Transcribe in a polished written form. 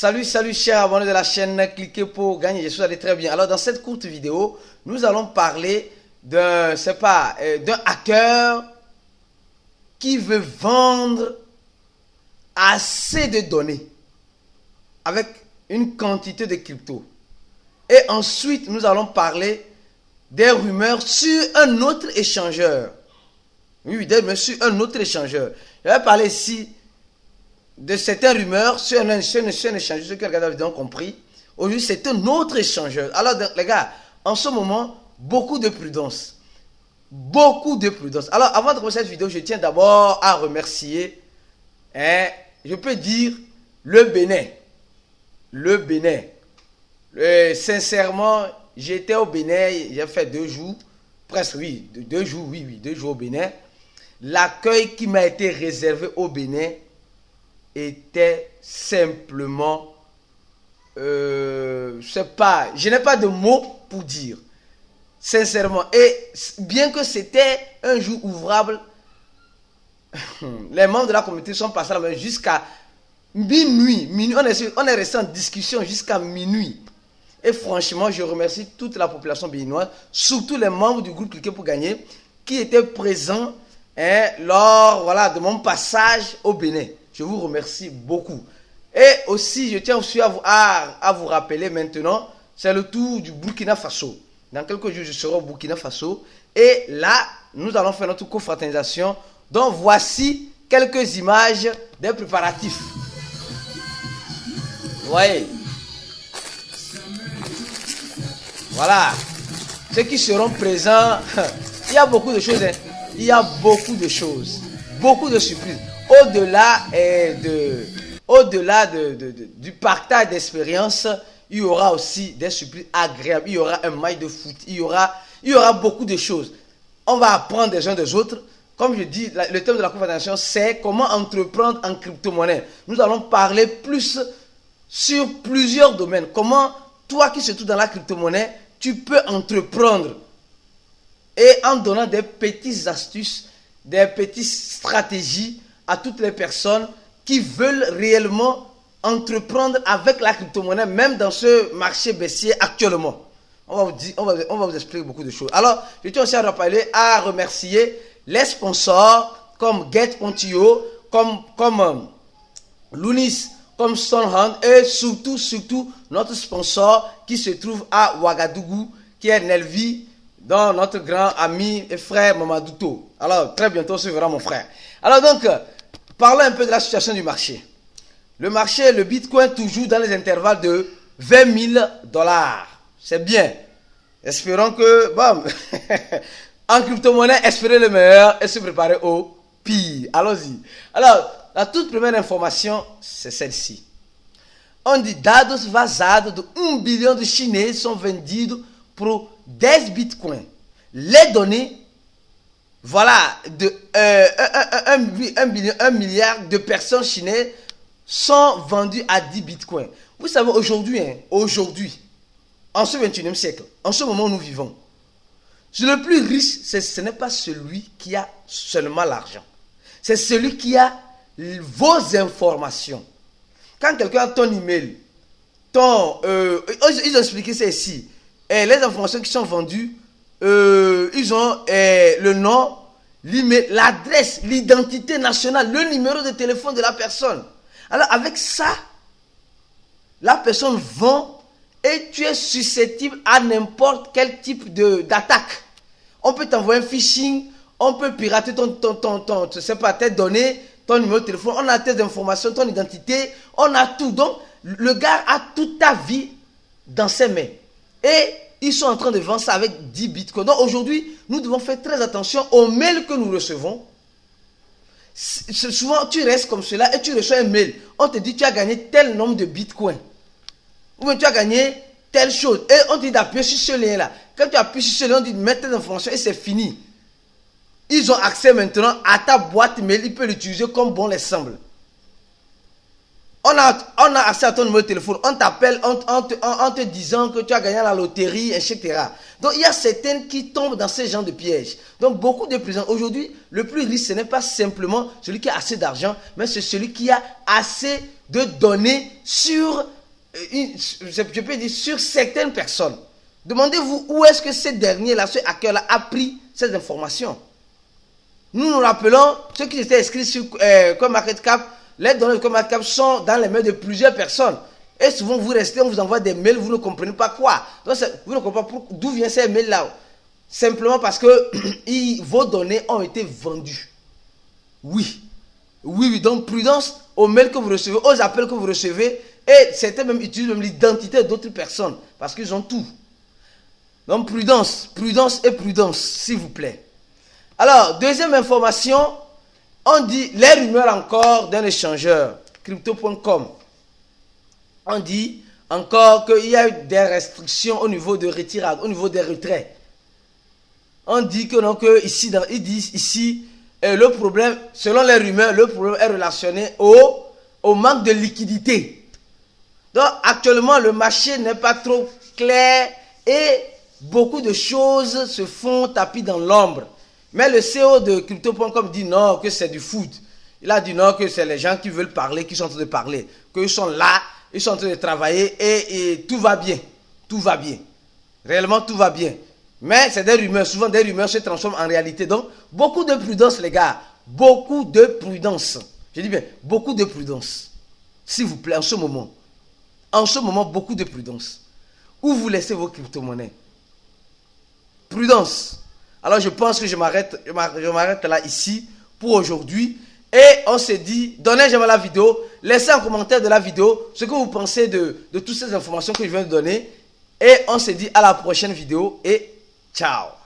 Salut, salut chers abonnés de la chaîne, cliquez pour gagner, je suis allé très bien. Alors dans cette courte vidéo, nous allons parler d'un hacker qui veut vendre assez de données avec une quantité de crypto. Et ensuite, nous allons parler des rumeurs sur un autre échangeur. Oui, des rumeurs sur un autre échangeur. Je vais parler ici de certaines rumeurs sur un échangeur, ceux qui regardent la vidéo ont compris. Aujourd'hui, c'est un autre échangeur. Alors, les gars, en ce moment, beaucoup de prudence. Beaucoup de prudence. Alors, avant de commencer cette vidéo, je tiens d'abord à remercier, je peux dire, le Bénin. Le Bénin. Sincèrement, j'étais au Bénin, j'ai fait 2 jours, presque, oui, 2 jours, oui, 2 jours au Bénin. L'accueil qui m'a été réservé au Bénin était simplement, je n'ai pas de mots pour dire, sincèrement. Et bien que c'était un jour ouvrable, les membres de la communauté sont passés là jusqu'à minuit. On est resté en discussion jusqu'à minuit. Et franchement, je remercie toute la population béninoise, surtout les membres du groupe Cliquez pour gagner, qui étaient présents lors de mon passage au Bénin. Je vous remercie beaucoup. Et aussi, je tiens aussi à vous rappeler maintenant, c'est le tour du Burkina Faso. Dans quelques jours, je serai au Burkina Faso. Et là, nous allons faire notre confraternisation. Donc, voici quelques images des préparatifs. Vous voyez? Voilà. Ceux qui seront présents, il y a beaucoup de choses. Il y a beaucoup de choses. Beaucoup de surprises. Au-delà du partage d'expérience, il y aura aussi des surprises agréables. Il y aura un match de foot. Il y aura beaucoup de choses. On va apprendre des uns des autres. Comme je dis, le thème de la conférence, c'est comment entreprendre en crypto-monnaie. Nous allons parler plus sur plusieurs domaines. Comment, toi qui se trouves dans la crypto-monnaie, tu peux entreprendre. Et en donnant des petites astuces, des petites stratégies à toutes les personnes qui veulent réellement entreprendre avec la crypto-monnaie, même dans ce marché baissier actuellement. On va vous expliquer beaucoup de choses. Alors, je tiens aussi à remercier les sponsors comme Get.io, comme Lunis, comme Stonehand et surtout notre sponsor qui se trouve à Ouagadougou, qui est Nelvi, dont notre grand ami et frère Mamadouto. Alors, très bientôt, on se verra mon frère. Alors donc, parlons un peu de la situation du marché. Le marché, le Bitcoin, toujours dans les intervalles de 20 000 $. C'est bien. Espérons que, bon, en crypto-monnaie, espérez le meilleur et se préparer au pire. Allons-y. Alors, la toute première information, c'est celle-ci. On dit, dados vazados de 1 bilhão de Chinês sont vendus pour 10 bitcoins. Les données, voilà, de 1 milliard de personnes chinoises sont vendues à 10 bitcoins. Vous savez, aujourd'hui, en ce 21e siècle, en ce moment où nous vivons, le plus riche, ce n'est pas celui qui a seulement l'argent. C'est celui qui a vos informations. Quand quelqu'un a ton email, ils ont expliqué ça ici. Et les informations qui sont vendues, ils ont le nom, l'email, l'adresse, l'identité nationale, le numéro de téléphone de la personne. Alors avec ça, la personne vend et tu es susceptible à n'importe quel type d'attaque. On peut t'envoyer un phishing, on peut pirater tes données, ton numéro de téléphone, on a tes informations, ton identité, on a tout. Donc, le gars a toute ta vie dans ses mains. Et ils sont en train de vendre ça avec 10 bitcoins. Donc, aujourd'hui, nous devons faire très attention aux mails que nous recevons. Souvent, tu restes comme cela et tu reçois un mail. On te dit, tu as gagné tel nombre de bitcoins. Ou bien tu as gagné telle chose. Et on te dit d'appuyer sur ce lien-là. Quand tu appuies sur ce lien, on te dit de mettre tes informations et c'est fini. Ils ont accès maintenant à ta boîte mail. Ils peuvent l'utiliser comme bon les semble. On a accès à ton numéro de téléphone. On t'appelle en te disant que tu as gagné à la loterie, etc. Donc, il y a certaines qui tombent dans ce genre de pièges. Donc, beaucoup de prisons. Aujourd'hui, le plus riche, ce n'est pas simplement celui qui a assez d'argent, mais c'est celui qui a assez de données sur, je peux dire, sur certaines personnes. Demandez-vous où est-ce que ce dernier-là, ce hacker-là, a pris ces informations. Nous nous rappelons, ceux qui étaient inscrits sur CoinMarketCap, les données de CoinMarketCap sont dans les mains de plusieurs personnes. Et souvent, vous restez, on vous envoie des mails, vous ne comprenez pas quoi. Donc, vous ne comprenez pas d'où viennent ces mails-là. Simplement parce que vos données ont été vendues. Oui. Oui, donc prudence aux mails que vous recevez, aux appels que vous recevez. Et certains même utilisent même l'identité d'autres personnes. Parce qu'ils ont tout. Donc prudence, prudence et prudence, s'il vous plaît. Alors, deuxième information, on dit les rumeurs encore d'un échangeur, crypto.com. On dit encore qu'il y a eu des restrictions au niveau de retirade, au niveau des retraits. On dit que non, que ici, ils disent ici, le problème, selon les rumeurs, le problème est relationné au manque de liquidité. Donc actuellement, le marché n'est pas trop clair et beaucoup de choses se font tapis dans l'ombre. Mais le CEO de Crypto.com dit non, que c'est du foot. Il a dit non, que c'est les gens qui veulent parler, qui sont en train de parler. Qu'ils sont là, ils sont en train de travailler et tout va bien. Tout va bien. Réellement, tout va bien. Mais c'est des rumeurs. Souvent, des rumeurs se transforment en réalité. Donc, beaucoup de prudence, les gars. Beaucoup de prudence. Je dis bien, beaucoup de prudence. S'il vous plaît, en ce moment. En ce moment, beaucoup de prudence. Où vous laissez vos crypto-monnaies? Prudence. Alors, je pense que je m'arrête là, ici, pour aujourd'hui. Et on se dit, donnez j'aime la vidéo. Laissez en commentaire de la vidéo ce que vous pensez de toutes ces informations que je viens de donner. Et on se dit à la prochaine vidéo et ciao.